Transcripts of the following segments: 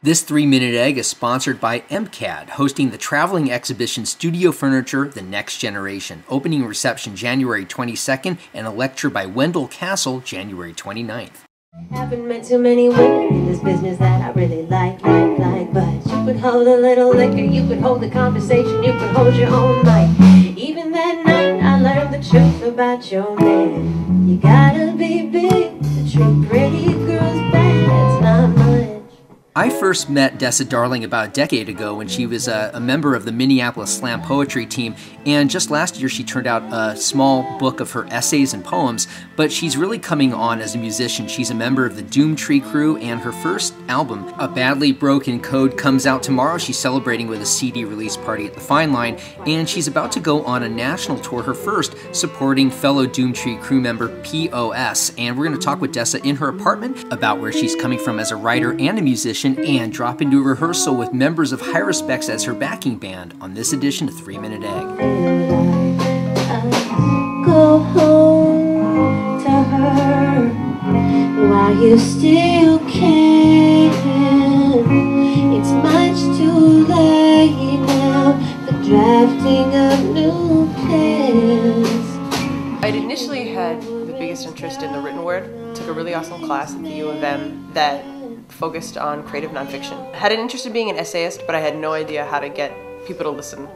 This 3-Minute Egg is sponsored by MCAD, hosting the traveling exhibition Studio Furniture, The Next Generation, opening reception January 22nd, and a lecture by Wendell Castle January 29th. Haven't met too many women in this business that I really like, but you could hold a little liquor, you could hold the conversation, you could hold your own mic. Even that night I learned the truth about your man. You gotta be big to treat pretty girls bad, it's not much. I first met Dessa Darling about a decade ago when she was a member of the Minneapolis slam poetry team, and just last year she turned out a small book of her essays and poems, but she's really coming on as a musician. She's a member of the Doomtree crew, and her first album, A Badly Broken Code, comes out tomorrow. She's celebrating with a CD release party at the Fine Line, and she's about to go on a national tour, her first, supporting fellow Doomtree crew member POS, and we're going to talk with Dessa in her apartment about where she's coming from as a writer and a musician, and drop into a rehearsal with members of Heiruspecs as her backing band on this edition of 3-Minute Egg. Go home to her while you still can. It's much too late now for drafting up new plans. I initially had the biggest interest in the written word. Took a really awesome class at the U of M that focused on creative nonfiction. I had an interest in being an essayist, but I had no idea how to get people to listen,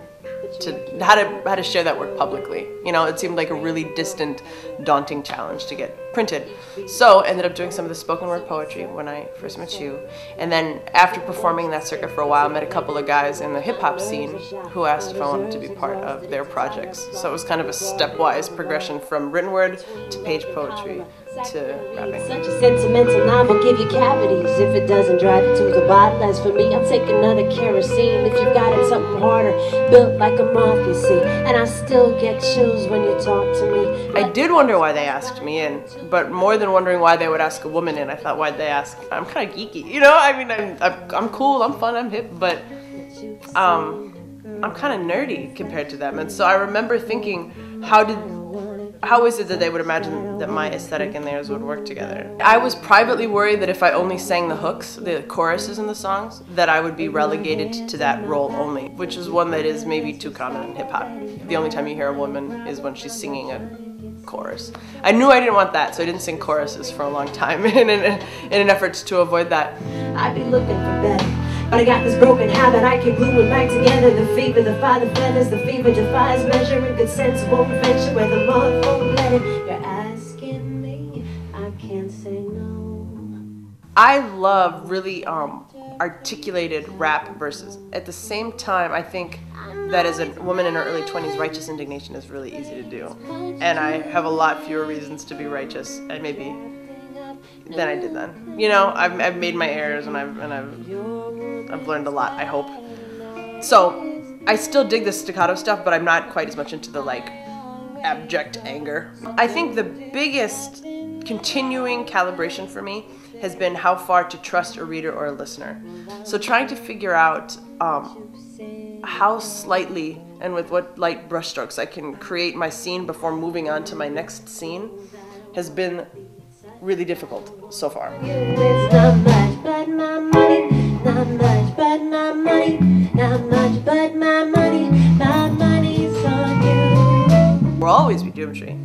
to how to share that work publicly. You know, it seemed like a really distant, daunting challenge to get printed. So I ended up doing some of the spoken word poetry when I first met you. And then after performing that circuit for a while, I met a couple of guys in the hip-hop scene who asked if I wanted to be part of their projects. So it was kind of a stepwise progression from written word to page poetry to rapping. Such a sentimental novel, give you cavities if it doesn't drive you to the bottom. As for me, I'll take another kerosene if you've got it something harder, built like a moth, you see. And I still get chills when you talk to me. I did wonder why they asked me in, but more than wondering why they would ask a woman in, I thought, why'd they ask? I'm kind of geeky, you know? I mean, I'm cool, I'm fun, I'm hip, but I'm kind of nerdy compared to them. And so I remember thinking, how is it that they would imagine that my aesthetic and theirs would work together? I was privately worried that if I only sang the hooks, the choruses in the songs, that I would be relegated to that role only, which is one that is maybe too common in hip-hop. The only time you hear a woman is when she's singing a chorus. I knew I didn't want that, so I didn't sing choruses for a long time in an effort to avoid that. I'd be looking for better. But I got this broken habit, I can glue it back together. The fever, the fire, the feathers, the fever defies measure. And good sense won't venture where the moth won't let it. You're asking me, I can't say no. I love really articulated rap verses. At the same time, I think that as a woman in her early 20s, righteous indignation is really easy to do. And I have a lot fewer reasons to be righteous, and maybe than I did then. You know, I've made my errors, and I've learned a lot, I hope. So I still dig the staccato stuff, but I'm not quite as much into the like abject anger. I think the biggest continuing calibration for me has been how far to trust a reader or a listener. So trying to figure out how slightly and with what light brushstrokes I can create my scene before moving on to my next scene has been really difficult so far. It's not much but my money, not much but my money, not much but my money's on you. We'll always be Doomtree.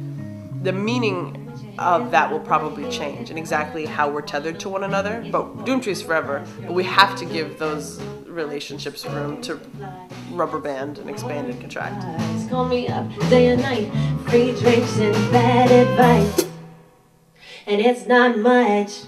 The meaning of that will probably change and exactly how we're tethered to one another, but Doomtree's forever, but we have to give those relationships room to rubber band and expand and contract. Call me up day and night, free drinks and bad advice. And it's not much.